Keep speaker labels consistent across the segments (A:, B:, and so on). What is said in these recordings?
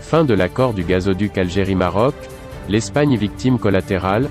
A: Fin de l'accord du gazoduc Algérie-Maroc, l'Espagne victime collatérale.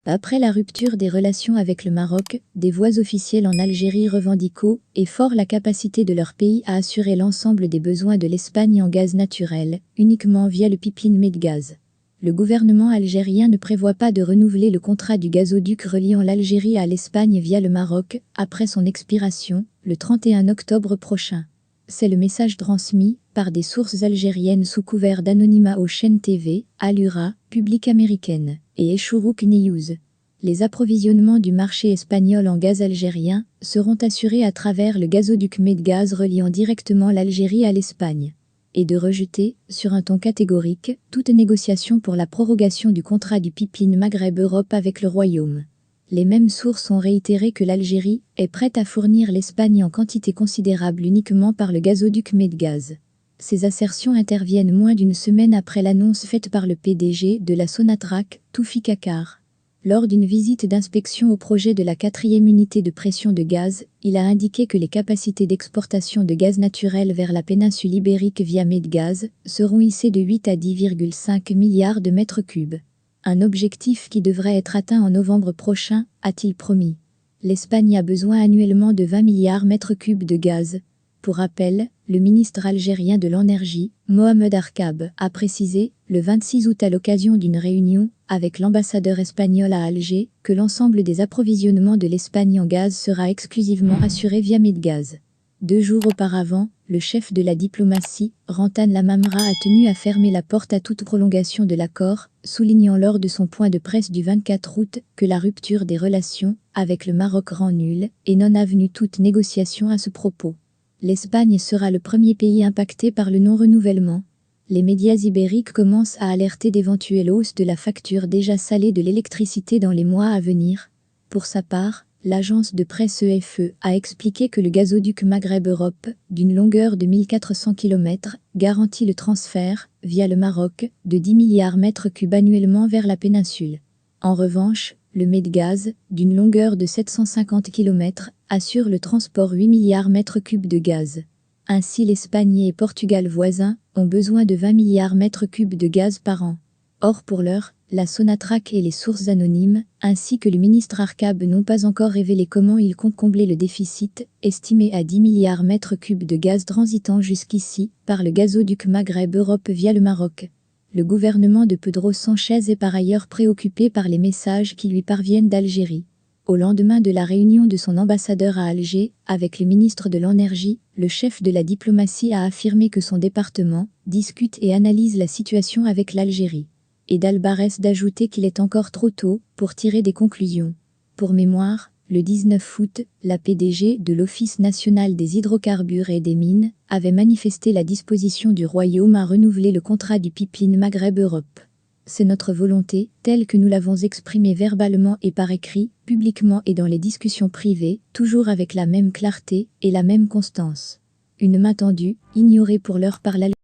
B: Après la rupture des relations avec le Maroc, des voix officielles en Algérie revendiquent haut et fort la capacité de leur pays à assurer l'ensemble des besoins de l'Espagne en gaz naturel, uniquement via le pipeline Medgaz. Le gouvernement algérien ne prévoit pas de renouveler le contrat du gazoduc reliant l'Algérie à l'Espagne via le Maroc, après son expiration, le 31 octobre prochain. C'est le message transmis par des sources algériennes sous couvert d'anonymat aux chaînes TV, Al-Ura, Public américaine, et Eshourouk News. Les approvisionnements du marché espagnol en gaz algérien seront assurés à travers le gazoduc Medgaz reliant directement l'Algérie à l'Espagne. Et de rejeter, sur un ton catégorique, toute négociation pour la prorogation du contrat du pipeline Maghreb-Europe avec le Royaume. Les mêmes sources ont réitéré que l'Algérie est prête à fournir l'Espagne en quantité considérable uniquement par le gazoduc Medgaz. Ces assertions interviennent moins d'une semaine après l'annonce faite par le PDG de la Sonatrach, Toufik Akar. Lors d'une visite d'inspection au projet de la 4e unité de pression de gaz, il a indiqué que les capacités d'exportation de gaz naturel vers la péninsule ibérique via Medgaz seront hissées de 8 à 10,5 milliards de mètres cubes. Un objectif qui devrait être atteint en novembre prochain, a-t-il promis. L'Espagne a besoin annuellement de 20 milliards mètres cubes de gaz. Pour rappel, le ministre algérien de l'Énergie, Mohamed Arkab, a précisé, le 26 août à l'occasion d'une réunion avec l'ambassadeur espagnol à Alger, que l'ensemble des approvisionnements de l'Espagne en gaz sera exclusivement assuré via Medgaz. 2 jours auparavant, le chef de la diplomatie, Rantan Lamamra, a tenu à fermer la porte à toute prolongation de l'accord, soulignant lors de son point de presse du 24 août que la rupture des relations avec le Maroc rend nulle et non avenue toute négociation à ce propos. L'Espagne sera le premier pays impacté par le non-renouvellement. Les médias ibériques commencent à alerter d'éventuelles hausses de la facture déjà salée de l'électricité dans les mois à venir. Pour sa part, l'agence de presse EFE a expliqué que le gazoduc Maghreb-Europe, d'une longueur de 1400 km, garantit le transfert, via le Maroc, de 10 milliards mètres cubes annuellement vers la péninsule. En revanche, le Medgaz, d'une longueur de 750 km, assure le transport 8 milliards mètres cubes de gaz. Ainsi l'Espagne et Portugal voisins ont besoin de 20 milliards mètres cubes de gaz par an. Or pour l'heure, la Sonatrach et les sources anonymes, ainsi que le ministre Arkab n'ont pas encore révélé comment ils comptent combler le déficit, estimé à 10 milliards mètres cubes de gaz transitant jusqu'ici, par le gazoduc Maghreb-Europe via le Maroc. Le gouvernement de Pedro Sánchez est par ailleurs préoccupé par les messages qui lui parviennent d'Algérie. Au lendemain de la réunion de son ambassadeur à Alger, avec le ministre de l'Énergie, le chef de la diplomatie a affirmé que son département discute et analyse la situation avec l'Algérie. Et d'Albarès d'ajouter qu'il est encore trop tôt pour tirer des conclusions. Pour mémoire, le 19 août, la PDG de l'Office national des hydrocarbures et des mines avait manifesté la disposition du Royaume à renouveler le contrat du pipeline Maghreb-Europe. C'est notre volonté, telle que nous l'avons exprimée verbalement et par écrit, publiquement et dans les discussions privées, toujours avec la même clarté et la même constance. Une main tendue, ignorée pour l'heure par l'Algérie.